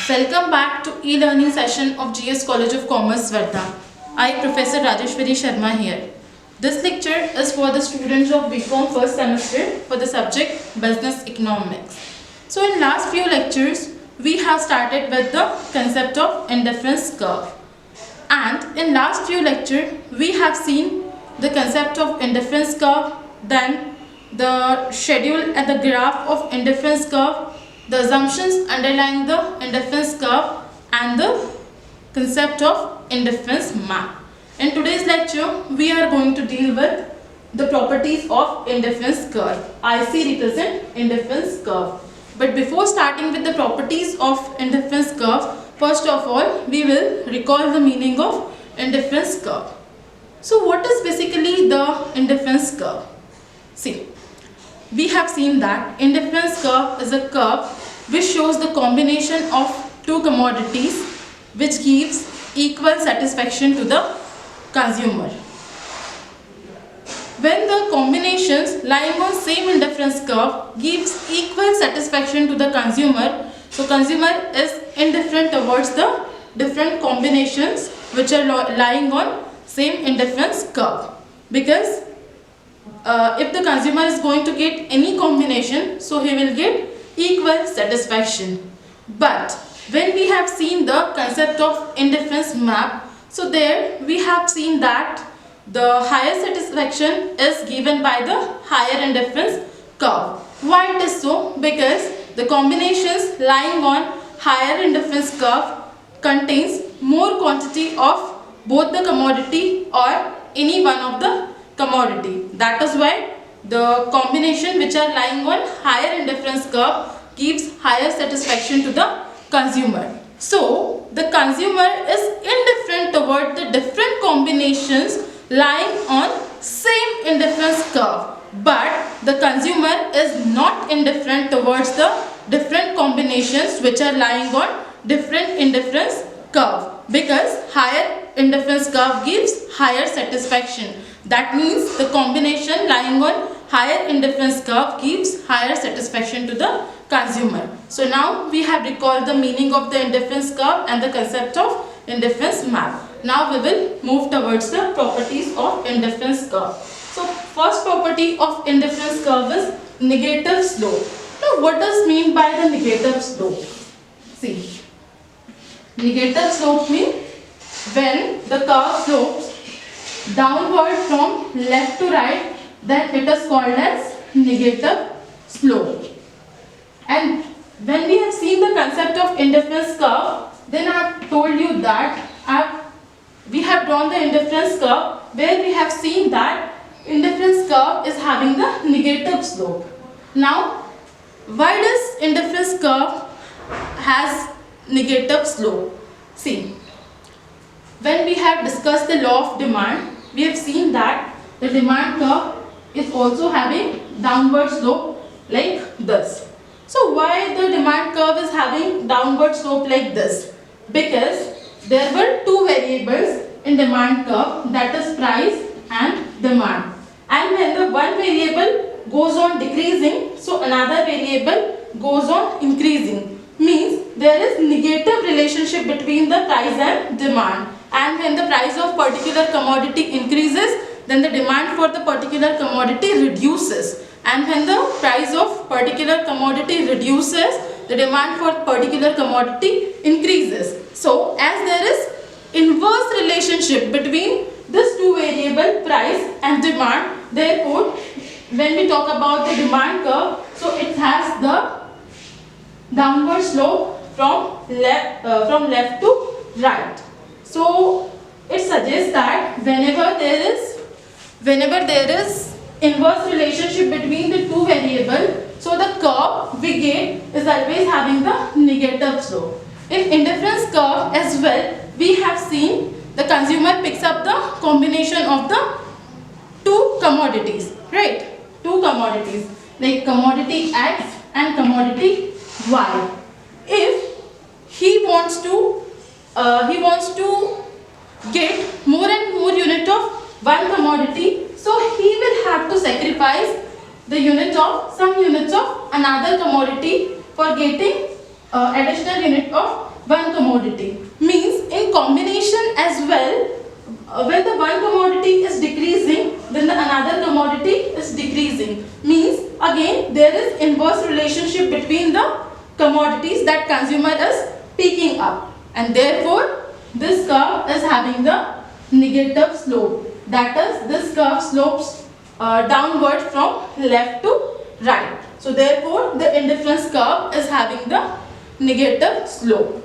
Welcome back to e-learning session of GS College of Commerce, Wardha. I, Professor Rajeshwari Sharma here. This lecture is for the students of BCom first semester for the subject Business Economics. So in last few lectures, we have started with the concept of indifference curve. And in last few lecture, we have seen the concept of indifference curve, then the schedule and the graph of indifference curve, the assumptions underlying the indifference curve, and the concept of indifference map. In today's lecture, we are going to deal with the properties of indifference curve. IC represent indifference curve. But before starting with the properties of indifference curve, first of all, we will recall the meaning of indifference curve. So what is basically the indifference curve? See, we have seen that indifference curve is a curve which shows the combination of two commodities which gives equal satisfaction to the consumer. When the combinations lying on same indifference curve gives equal satisfaction to the consumer, so consumer is indifferent towards the different combinations which are lying on same indifference curve, because if the consumer is going to get any combination, so he will get equal satisfaction. But when we have seen the concept of indifference map, so there we have seen that the higher satisfaction is given by the higher indifference curve. Why it is so? Because the combinations lying on higher indifference curve contains more quantity of both the commodity or any one of the commodity. That is why the combination which are lying on higher indifference curve gives higher satisfaction to the consumer. So the consumer is indifferent toward the different combinations lying on same indifference curve, but the consumer is not indifferent towards the different combinations which are lying on different indifference curve, because higher indifference curve gives higher satisfaction. That means the combination lying on higher indifference curve gives higher satisfaction to the consumer. So now we have recalled the meaning of the indifference curve and the concept of indifference map. Now we will move towards the properties of indifference curve. So first property of indifference curve is negative slope. Now what does mean by the negative slope? See, negative slope means when the curve slopes downward from left to right, then it is called as negative slope. And when we have seen the concept of indifference curve, then I have told you that we have drawn the indifference curve where we have seen that indifference curve is having the negative slope. Now, why does indifference curve has negative slope? See, when we have discussed the law of demand, we have seen that the demand curve is also having downward slope like this. So why the demand curve is having downward slope like this? Because there were two variables in demand curve, that is price and demand. And when the one variable goes on decreasing, so another variable goes on increasing. Means there is negative relationship between the price and demand. And when the price of particular commodity increases, then the demand for the particular commodity reduces. And when the price of particular commodity reduces, the demand for particular commodity increases. So as there is inverse relationship between this two variable, price and demand, therefore when we talk about the demand curve, so it has the downward slope from left to right. So it suggests that whenever there is inverse relationship between the two variables, so the curve we get is always having the negative slope. In indifference curve as well, we have seen the consumer picks up the combination of the two commodities, right? Two commodities like commodity X and commodity Y. If he wants to get more and more unit of one commodity, so he will have to sacrifice the some units of another commodity for getting additional unit of one commodity. Means in combination as well, when the one commodity is decreasing, then the another commodity is decreasing. Means again there is inverse relationship between the commodities that consumer is picking up, and therefore this curve is having the negative slope. That is, this curve slopes downward from left to right. So therefore the indifference curve is having the negative slope.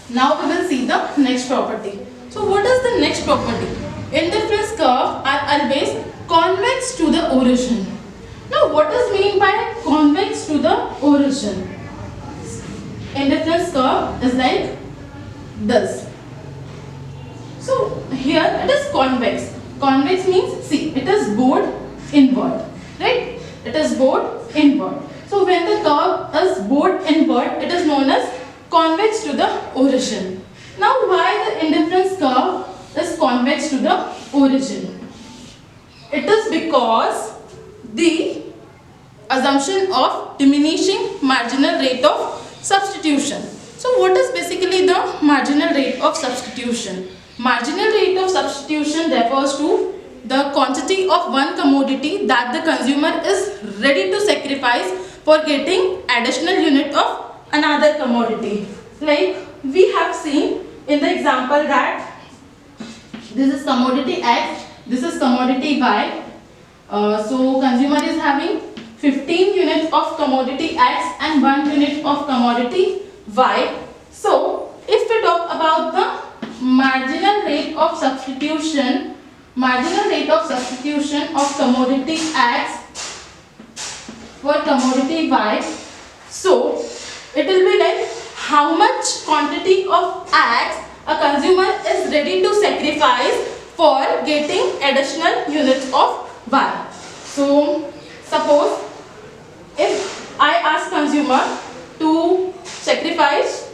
Now we will see the next property. So what is the next property? Indifference curve are always convex to the origin. Now what is mean by convex to the origin? Indifference curve is like this. So here it is convex. Convex means, see, it is bowed inward, right? It is bowed inward. So when the curve is bowed inward, it is known as convex to the origin. Now why the indifference curve is convex to the origin? It is because the assumption of diminishing marginal rate of substitution. So what is basically the marginal rate of substitution? Marginal rate of substitution refers to the quantity of one commodity that the consumer is ready to sacrifice for getting additional unit of another commodity. Like we have seen in the example that this is commodity X, this is commodity Y. So consumer is having 15 units of commodity X and 1 unit of commodity Y. So if we talk about the marginal rate of substitution of commodity X for commodity Y, so it will be like how much quantity of X a consumer is ready to sacrifice for getting additional units of Y. So suppose if I ask consumer to sacrifice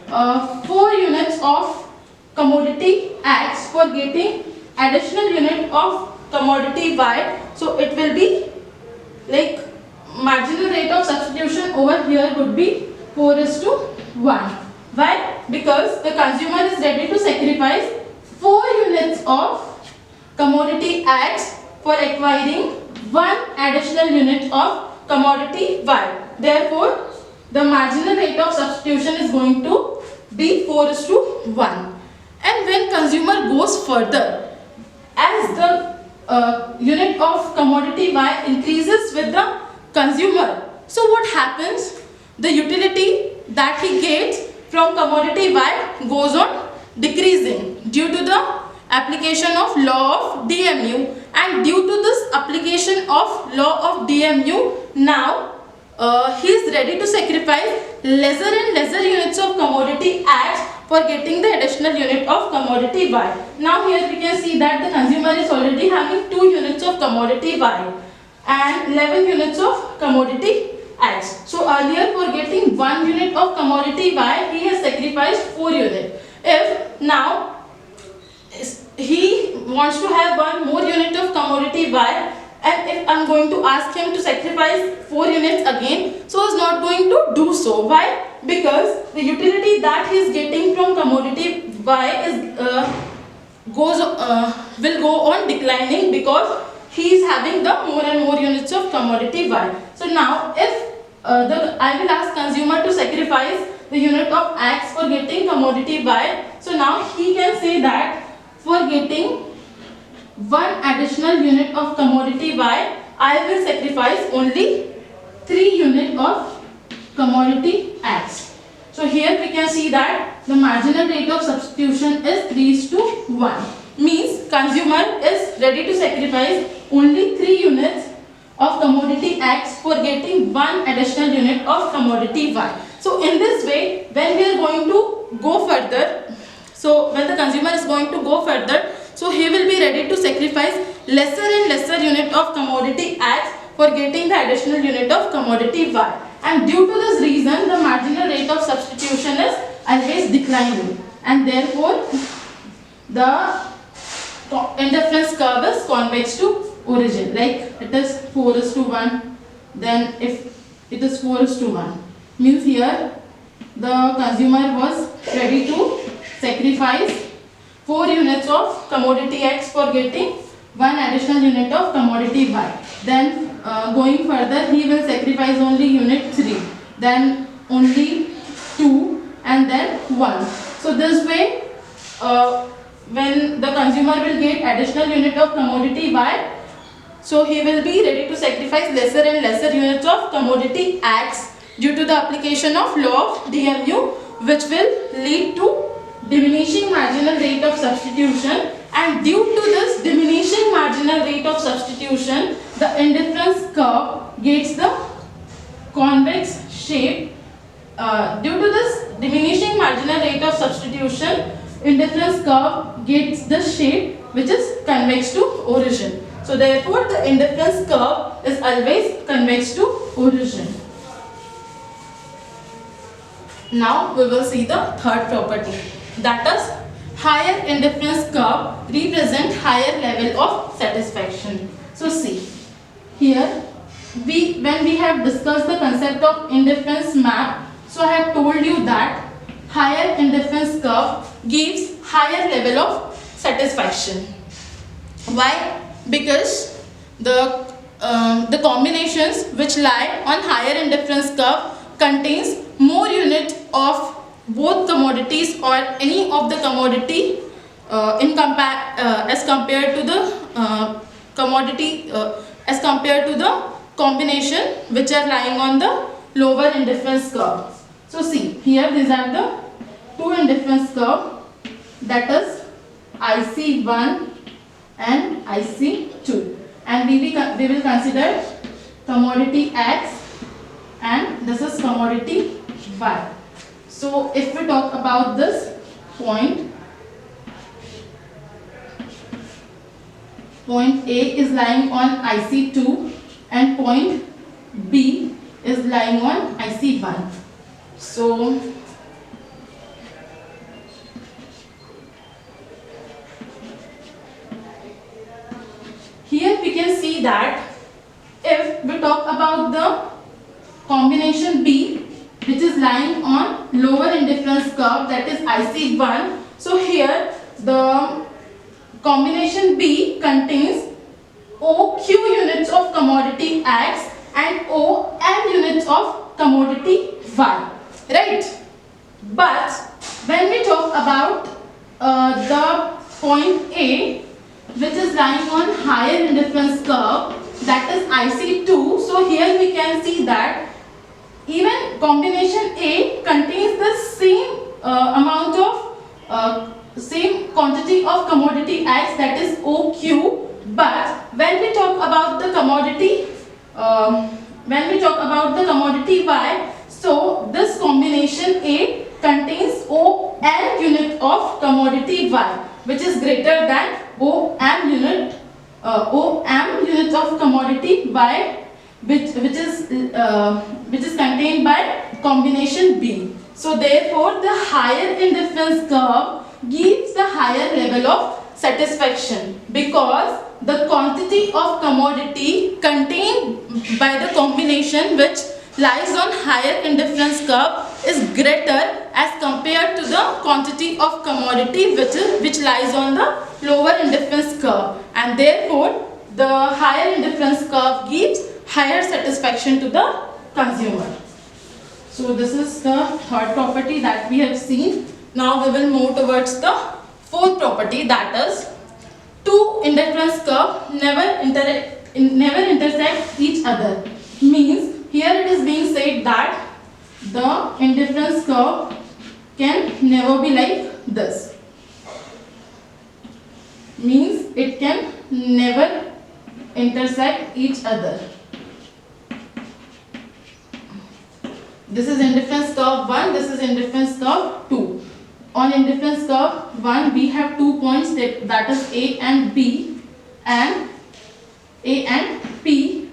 4 units of commodity X for getting additional unit of commodity Y, so it will be like marginal rate of substitution over here would be 4:1. Why? Because the consumer is ready to sacrifice 4 units of commodity X for acquiring 1 additional unit of commodity Y. Therefore, the marginal rate of substitution is going to be 4:1. And when consumer goes further, as the unit of commodity Y increases with the consumer, so what happens? The utility that he gets from commodity Y goes on decreasing due to the application of law of DMU, and due to this application of law of DMU, now he is ready to sacrifice lesser and lesser units of commodity X for getting the additional unit of commodity Y. Now here we can see that the consumer is already having 2 units of commodity Y and 11 units of commodity X. So earlier for getting 1 unit of commodity Y, he has sacrificed 4 units. If now he wants to have 1 more unit of commodity Y, and if I am going to ask him to sacrifice 4 units again, so he is not going to do so. Why? Because the utility that he is getting from commodity Y is will go on declining because he is having the more and more units of commodity Y. So now if I will ask consumer to sacrifice the unit of X for getting commodity Y, so now he can say that for getting 1 additional unit of commodity Y, I will sacrifice only 3 units of commodity X. So here we can see that the marginal rate of substitution is 3:1. Means consumer is ready to sacrifice only 3 units of commodity X for getting 1 additional unit of commodity Y. So in this way, when we are going to go further, so when the consumer is going to go further, so he will be ready to sacrifice lesser and lesser unit of commodity X for getting the additional unit of commodity Y. And due to this reason, the marginal rate of substitution is always declining, and therefore the indifference curve is convex to origin. Like it is 4:1. Then if it is 4:1, means here the consumer was ready to sacrifice 4 units of commodity X for getting 1 additional unit of commodity Y. Then going further, he will sacrifice only unit 3, then only 2, and then 1. So this way, when the consumer will get additional unit of commodity Y, so he will be ready to sacrifice lesser and lesser units of commodity X due to the application of law of DMU, which will lead to diminishing marginal rate of substitution, and due to this diminishing marginal rate of substitution, the indifference curve gets the convex shape. Due to this diminishing marginal rate of substitution, indifference curve gets the shape which is convex to origin. So therefore the indifference curve is always convex to origin. Now we will see the third property, that is higher indifference curve represent higher level of satisfaction. So see here, when we have discussed the concept of indifference map, so I have told you that higher indifference curve gives higher level of satisfaction. Why? Because the combinations which lie on higher indifference curve contains more unit of both commodities or any of the commodity as compared to the as compared to the combination which are lying on the lower indifference curve. So see here, these are the two indifference curve, that is IC1 and IC2, and we will consider commodity X and this is commodity Y. So if we talk about this point A is lying on IC2 and point B is lying on IC1. So here we can see that if we talk about the combination B which is lying on lower indifference curve, that is IC1, so here the combination B contains OQ units of commodity X and OM units of commodity Y, right? But when we talk about the point A which is lying on higher indifference curve, that is IC2, so here we can see that even combination A contains the same amount of same quantity of commodity X, that is OQ, but when we talk about the commodity Y, so this combination A contains ON unit of commodity Y, which is greater than OM unit of commodity Y, which is contained by combination B. So therefore the higher indifference curve gives the higher level of satisfaction, because the quantity of commodity contained by the combination which lies on higher indifference curve is greater as compared to the quantity of commodity which lies on the lower indifference curve, and therefore the higher indifference curve gives higher satisfaction to the consumer. So this is the third property that we have seen. Now we will move towards the fourth property, that is two indifference curve never intersect each other. Means here it is being said that the indifference curve can never be like this. Means it can never intersect each other. This is indifference curve 1, this is indifference curve 2. On indifference curve 1 we have 2 points, that is A and B and A and P,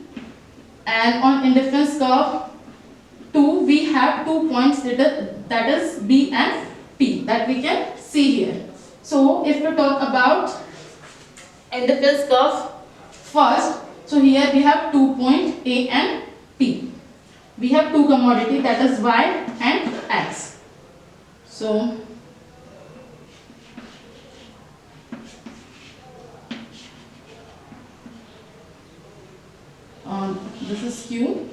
and on indifference curve 2 we have 2 points, that is B and P, that we can see here. So if we talk about indifference curve first, so here we have 2 points A and P. We have two commodity, that is Y and X. So this is Q,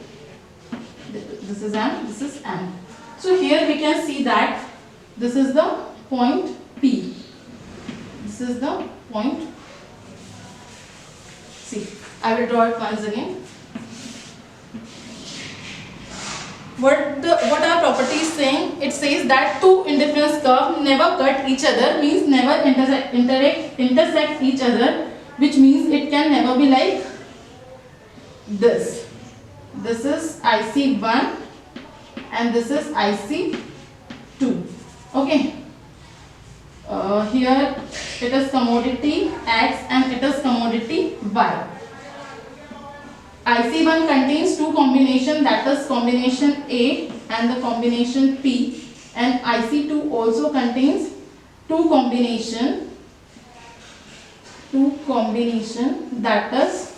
this is M, this is M. So here we can see that this is the point P. This is the point. See, I will draw it once again. What our property is saying? It says that two indifference curves never cut each other, means never intersect each other, which means it can never be like this. This is IC1 and this is IC2. Okay. Here it is commodity X and it is commodity Y. IC1 contains two combinations, that is combination A and the combination P, and IC2 also contains two combination that is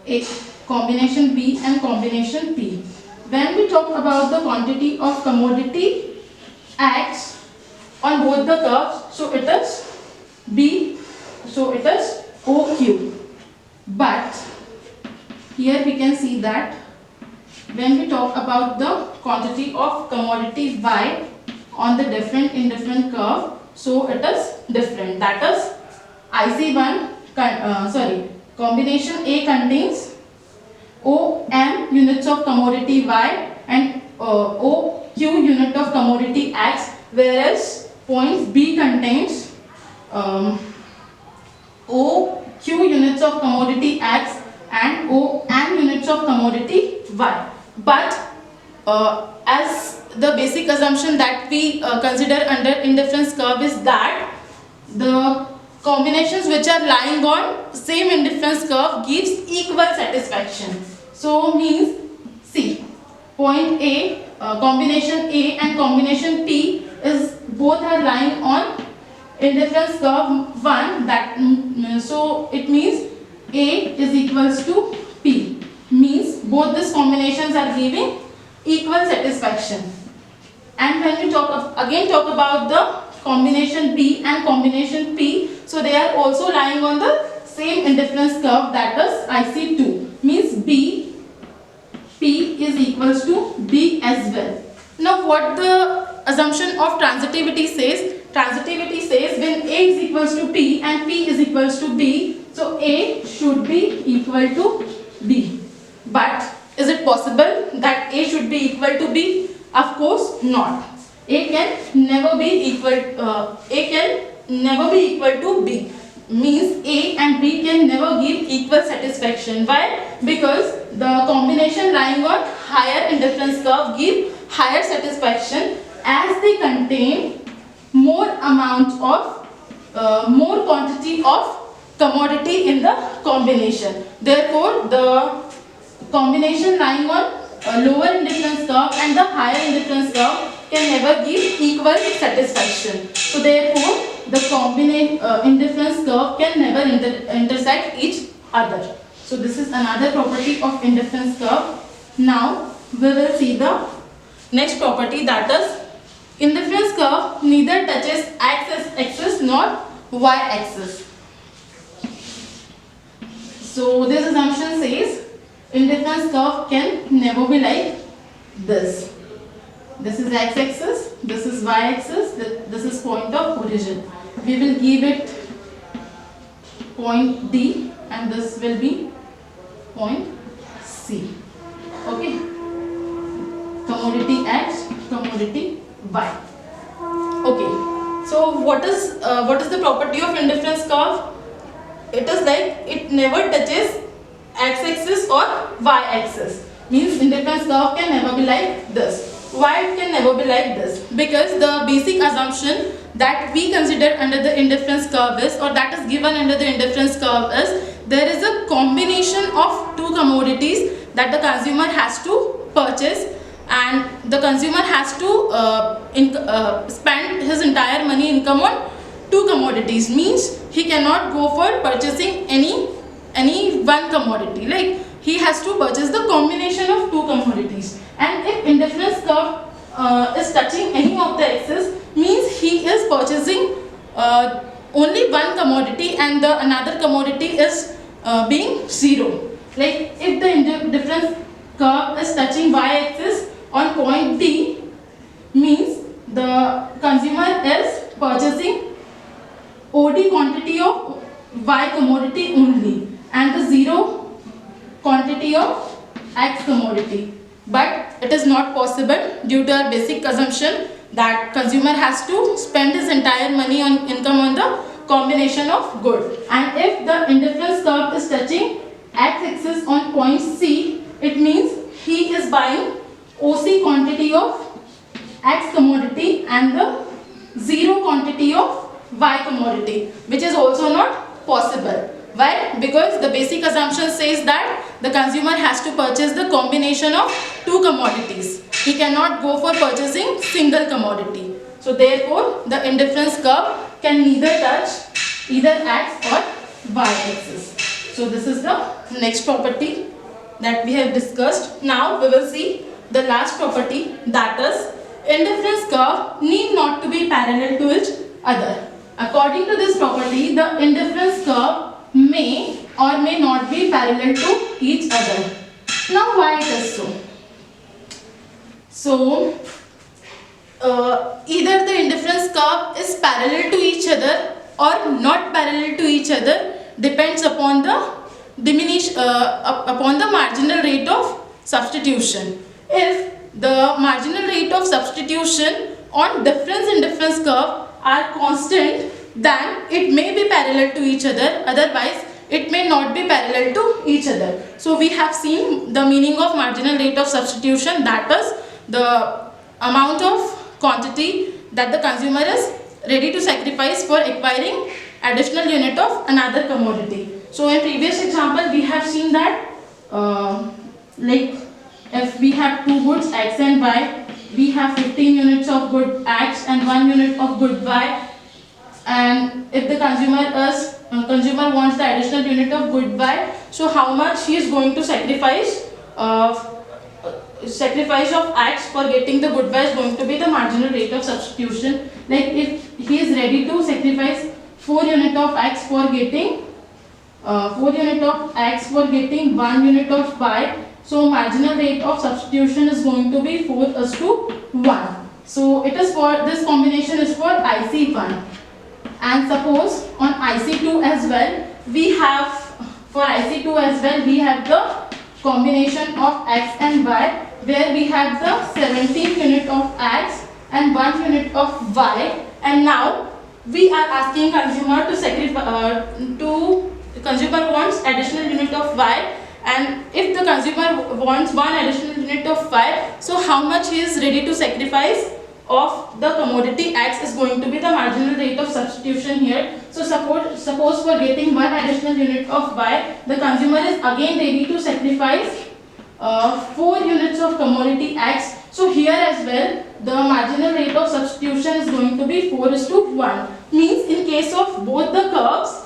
A, combination B and combination P. When we talk about the quantity of commodity X on both the curves, so it is B, so it is OQ. But here we can see that when we talk about the quantity of commodity Y on the different curve, so it is different. That is IC1 combination A contains OM units of commodity Y and OQ unit of commodity X, whereas point B contains OQ units of commodity X and OM units of commodity Y. But as the basic assumption that we consider under indifference curve is that the combinations which are lying on same indifference curve gives equal satisfaction. So means see, point A, combination A and combination P is both are lying on indifference curve 1, that so it means A is equals to P, means both these combinations are giving equal satisfaction. And when we talk about the combination B and combination P, so they are also lying on the same indifference curve, that is IC2, means P is equals to B as well. Now what the assumption of transitivity says? Transitivity says when A is equals to P and P is equals to B, so A should be equal to B. But is it possible that A should be equal to B? Of course not. A can never be equal to B. Means A and B can never give equal satisfaction. Why? Because the combination lying on higher indifference curve give higher satisfaction as they contain more quantity of commodity in the combination. Therefore, the combination lying on a lower indifference curve and the higher indifference curve can never give equal satisfaction. So therefore, the indifference curve can never intersect each other. So this is another property of indifference curve. Now we will see the next property, that is indifference curve neither touches x-axis nor y-axis. So this assumption says indifference curve can never be like this. This is x-axis, this is y-axis, this is point of origin. We will give it point D and this will be point C. Okay. Commodity X, commodity Y. Okay. So what is the property of indifference curve? It is like it never touches x-axis or y-axis. Means indifference curve can never be like this. Why it can never be like this? Because the basic assumption that we consider under the indifference curve is, or that is given under the indifference curve is, there is a combination of two commodities that the consumer has to purchase, and the consumer has to spend his entire money income on two commodities. Means he cannot go for purchasing any one commodity. Like he has to purchase the combination of two commodities. And if indifference curve is touching any of the axis, means he is purchasing only one commodity and the another commodity is being zero. Like if the indifference curve is touching y-axis on point D, means the consumer is purchasing OD quantity of Y commodity only and the zero quantity of X commodity. But it is not possible due to our basic assumption that consumer has to spend his entire money on income on the combination of good. And if the indifference curve is touching X-axis on point C, it means he is buying OC quantity of X commodity and the zero quantity of Y commodity, which is also not possible. Why? Because the basic assumption says that the consumer has to purchase the combination of two commodities. He cannot go for purchasing single commodity. So therefore, the indifference curve can neither touch either X or Y axis. So this is the next property that we have discussed. Now we will see the last property, that is indifference curve need not to be parallel to each other. According to this property, the indifference curve may or may not be parallel to each other. Now why it is so? So either the indifference curve is parallel to each other or not parallel to each other, depends upon the upon the marginal rate of substitution. If the marginal rate of substitution on difference indifference curve are constant, then it may be parallel to each other, otherwise it may not be parallel to each other. So we have seen the meaning of marginal rate of substitution, that is the amount of quantity that the consumer is ready to sacrifice for acquiring additional unit of another commodity. So in previous example we have seen that like if we have two goods X and Y, we have 15 units of good X and 1 unit of good Y, and if the consumer wants the additional unit of good Y, so how much he is going to sacrifice of X for getting the good Y is going to be the marginal rate of substitution. Like if he is ready to sacrifice 4 unit of X for getting 4 unit of X for getting 1 unit of Y, so marginal rate of substitution is going to be 4:1. So it is for this combination is for IC1. And suppose on IC2 as well, we have for IC2 as well we have the combination of X and Y, where we have the 17 unit of X and 1 unit of Y, and now we are asking consumer to sacrifice consumer wants additional unit of Y, and if the consumer wants one additional unit of Y, so how much he is ready to sacrifice of the commodity X is going to be the marginal rate of substitution here. So suppose for getting one additional unit of Y, the consumer is again ready to sacrifice 4 units of commodity X. So here as well the marginal rate of substitution is going to be 4:1. Means in case of both the curves,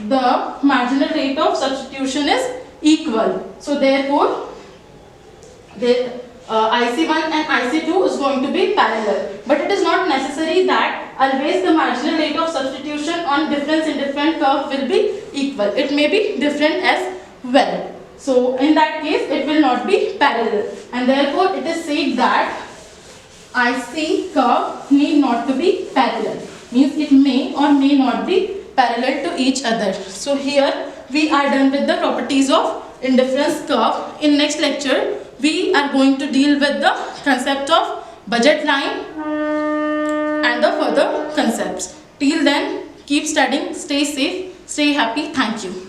the marginal rate of substitution is equal. So therefore IC1 and IC2 is going to be parallel. But it is not necessary that always the marginal rate of substitution on difference indifferent curve will be equal. It may be different as well. So in that case it will not be parallel, and therefore it is said that IC curve need not to be parallel. Means it may or may not be parallel to each other. So here we are done with the properties of indifference curve. In next lecture we are going to deal with the concept of budget line and the further concepts. Till then, keep studying, stay safe, stay happy. Thank you.